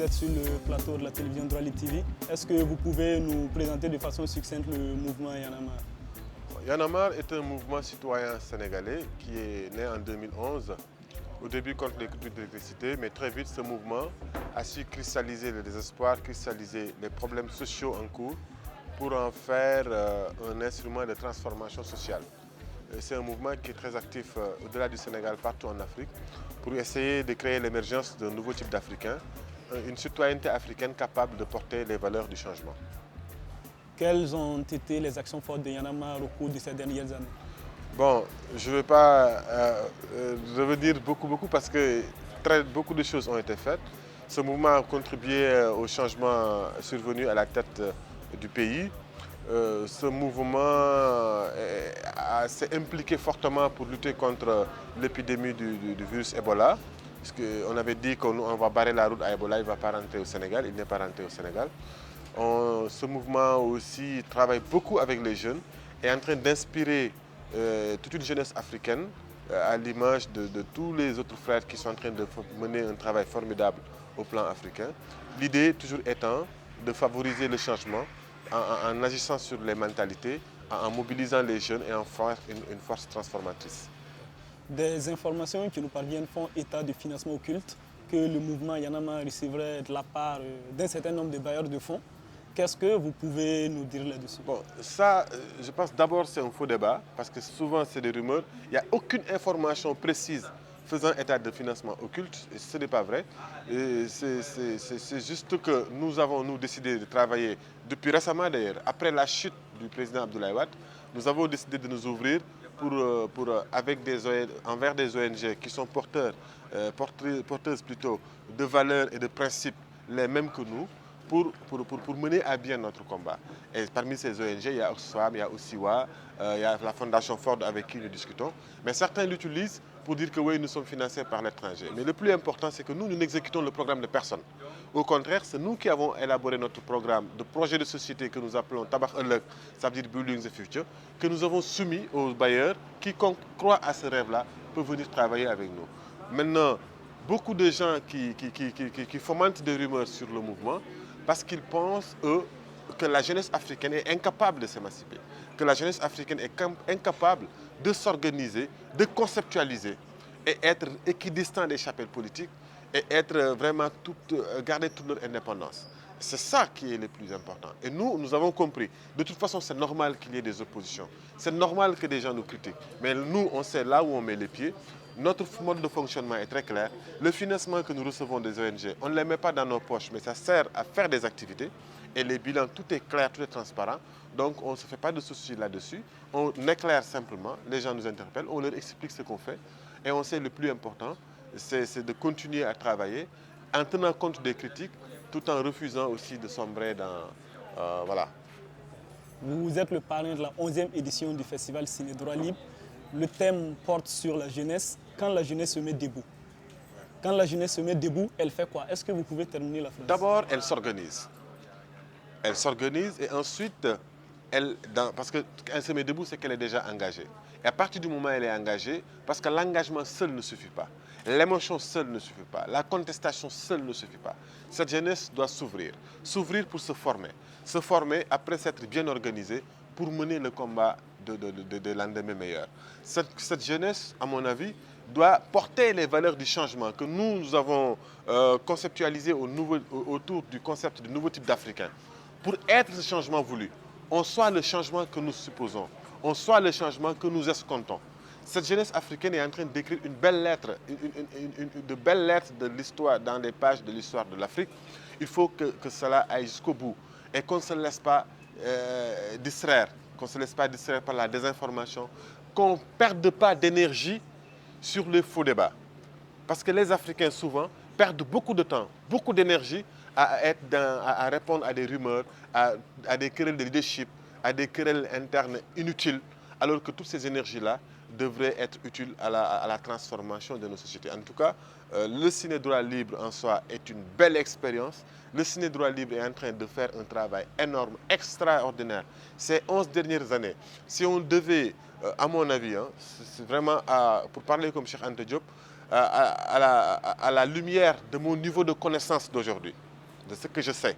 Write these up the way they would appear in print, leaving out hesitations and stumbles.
êtes sur le plateau de la télévision Droit Libre TV. Est-ce que vous pouvez nous présenter de façon succincte le mouvement Y en a marre? Y en a marre est un mouvement citoyen sénégalais qui est né en 2011, au début contre les coupures d'électricité, mais très vite ce mouvement a su cristalliser le désespoir, cristalliser les problèmes sociaux en cours pour en faire un instrument de transformation sociale. C'est un mouvement qui est très actif au-delà du Sénégal, partout en Afrique, pour essayer de créer l'émergence d'un nouveau type d'Africain, une citoyenneté africaine capable de porter les valeurs du changement. Quelles ont été les actions fortes de Y en a marre au cours de ces dernières années? Bon, je ne vais pas revenir beaucoup parce que beaucoup de choses ont été faites. Ce mouvement a contribué au changement survenu à la tête du pays. Ce mouvement s'est impliqué fortement pour lutter contre l'épidémie du virus Ebola. Parce qu'on avait dit qu'on va barrer la route à Ebola, il ne va pas rentrer au Sénégal, il n'est pas rentré au Sénégal. Ce mouvement aussi travaille beaucoup avec les jeunes et est en train d'inspirer toute une jeunesse africaine à l'image de tous les autres frères qui sont en train de mener un travail formidable au plan africain. L'idée toujours étant de favoriser le changement en agissant sur les mentalités, en mobilisant les jeunes et en faire une force transformatrice. Des informations qui nous parviennent font état de financement occulte que le mouvement Y en a marre recevrait de la part d'un certain nombre de bailleurs de fonds. Qu'est-ce que vous pouvez nous dire là-dessus? Bon, ça, je pense d'abord c'est un faux débat parce que souvent c'est des rumeurs. Il n'y a aucune information précise faisant état de financement occulte, et ce n'est pas vrai. C'est juste que nous avons décidé de travailler depuis récemment d'ailleurs, après la chute du président Abdoulaye Wade, nous avons décidé de nous ouvrir envers des ONG qui sont porteuses plutôt de valeurs et de principes les mêmes que nous, pour mener à bien notre combat. Et parmi ces ONG, il y a Oxfam, il y a Osiwa, il y a la Fondation Ford avec qui nous discutons. Mais certains l'utilisent pour dire que oui, nous sommes financés par l'étranger. Mais le plus important, c'est que nous n'exécutons le programme de personne. Au contraire, c'est nous qui avons élaboré notre programme de projet de société que nous appelons Tabakh Euleuk, ça veut dire Building the Future, que nous avons soumis aux bailleurs. Quiconque croit à ce rêve-là peut venir travailler avec nous. Maintenant, beaucoup de gens qui fomentent des rumeurs sur le mouvement, parce qu'ils pensent, eux, que la jeunesse africaine est incapable de s'émanciper, que la jeunesse africaine est incapable de s'organiser, de conceptualiser et être équidistant des chapelles politiques et être vraiment garder toute leur indépendance. C'est ça qui est le plus important. Et nous avons compris. De toute façon, c'est normal qu'il y ait des oppositions. C'est normal que des gens nous critiquent. Mais nous, on sait là où on met les pieds. Notre mode de fonctionnement est très clair. Le financement que nous recevons des ONG, on ne les met pas dans nos poches, mais ça sert à faire des activités. Et les bilans, tout est clair, tout est transparent. Donc, on ne se fait pas de soucis là-dessus. On éclaire simplement. Les gens nous interpellent, on leur explique ce qu'on fait. Et on sait le plus important, c'est de continuer à travailler en tenant compte des critiques, tout en refusant aussi de sombrer dans... voilà. Vous êtes le parrain de la 11e édition du festival Ciné Droit Libre. Le thème porte sur la jeunesse, quand la jeunesse se met debout. Quand la jeunesse se met debout, elle fait quoi? Est-ce que vous pouvez terminer la phrase? D'abord, elle s'organise. Elle s'organise et ensuite, parce qu'elle se met debout, c'est qu'elle est déjà engagée. Et à partir du moment où elle est engagée, parce que l'engagement seul ne suffit pas, l'émotion seule ne suffit pas, la contestation seule ne suffit pas. Cette jeunesse doit s'ouvrir. S'ouvrir pour se former. Se former après s'être bien organisée pour mener le combat de lendemain meilleur. Cette jeunesse, à mon avis, doit porter les valeurs du changement que nous avons conceptualisées autour du concept du nouveau type d'Africain. Pour être ce changement voulu, on soit le changement que nous supposons, on soit le changement que nous escomptons. Cette jeunesse africaine est en train d'écrire une belle lettre, de belles lettres de l'histoire, dans les pages de l'histoire de l'Afrique. Il faut que cela aille jusqu'au bout et qu'on ne se laisse pas distraire, qu'on ne se laisse pas distraire par la désinformation, qu'on ne perde pas d'énergie sur les faux débats. Parce que les Africains, souvent, perdent beaucoup de temps, beaucoup d'énergie à répondre à des rumeurs, à des querelles de leadership, à des querelles internes inutiles, alors que toutes ces énergies-là devraient être utiles à la transformation de nos sociétés. En tout cas, le Ciné Droit Libre en soi est une belle expérience. Le Ciné Droit Libre est en train de faire un travail énorme, extraordinaire. Ces 11 dernières années, si on devait, à mon avis, c'est vraiment, pour parler comme Cheikh Anta Diop, à la lumière de mon niveau de connaissance d'aujourd'hui, de ce que je sais,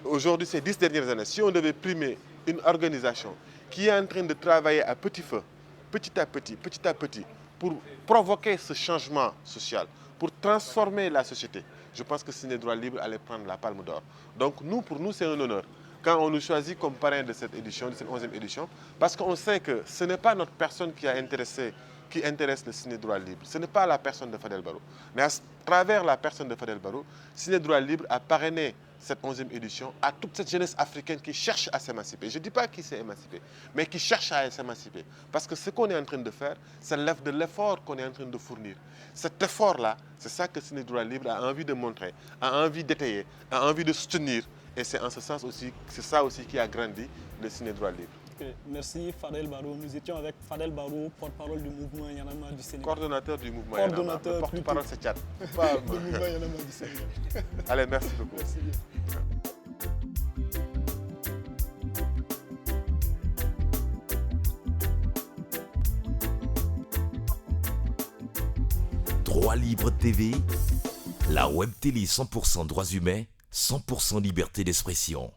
aujourd'hui, ces 10 dernières années, si on devait primer une organisation qui est en train de travailler à petit feu, petit à petit, pour provoquer ce changement social, pour transformer la société, je pense que Ciné Droit Libre allait prendre la palme d'or. Donc pour nous, c'est un honneur quand on nous choisit comme parrain de cette édition, de cette 11e édition, parce qu'on sait que ce n'est pas notre personne qui intéresse le Ciné Droit Libre. Ce n'est pas la personne de Fadel Barro. Mais à travers la personne de Fadel Barro, Ciné Droit Libre a parrainé cette 11e édition à toute cette jeunesse africaine qui cherche à s'émanciper. Je ne dis pas qui s'est émancipé, mais qui cherche à s'émanciper. Parce que ce qu'on est en train de faire, c'est de l'effort qu'on est en train de fournir. Cet effort-là, c'est ça que Ciné Droit Libre a envie de montrer, a envie d'étayer, a envie de soutenir. Et c'est en ce sens aussi, c'est ça aussi qui a grandi le Ciné Droit Libre. Okay. Merci Fadel Barro. Nous étions avec Fadel Barro, porte-parole du mouvement Yanama du Sénégal. Coordonnateur du mouvement Yanama. Le porte-parole, c'est Tchad. Du mouvement Yanama du Sénégal. Allez, merci beaucoup. Merci bien. Droit Libre TV, la web télé 100% droits humains, 100% liberté d'expression.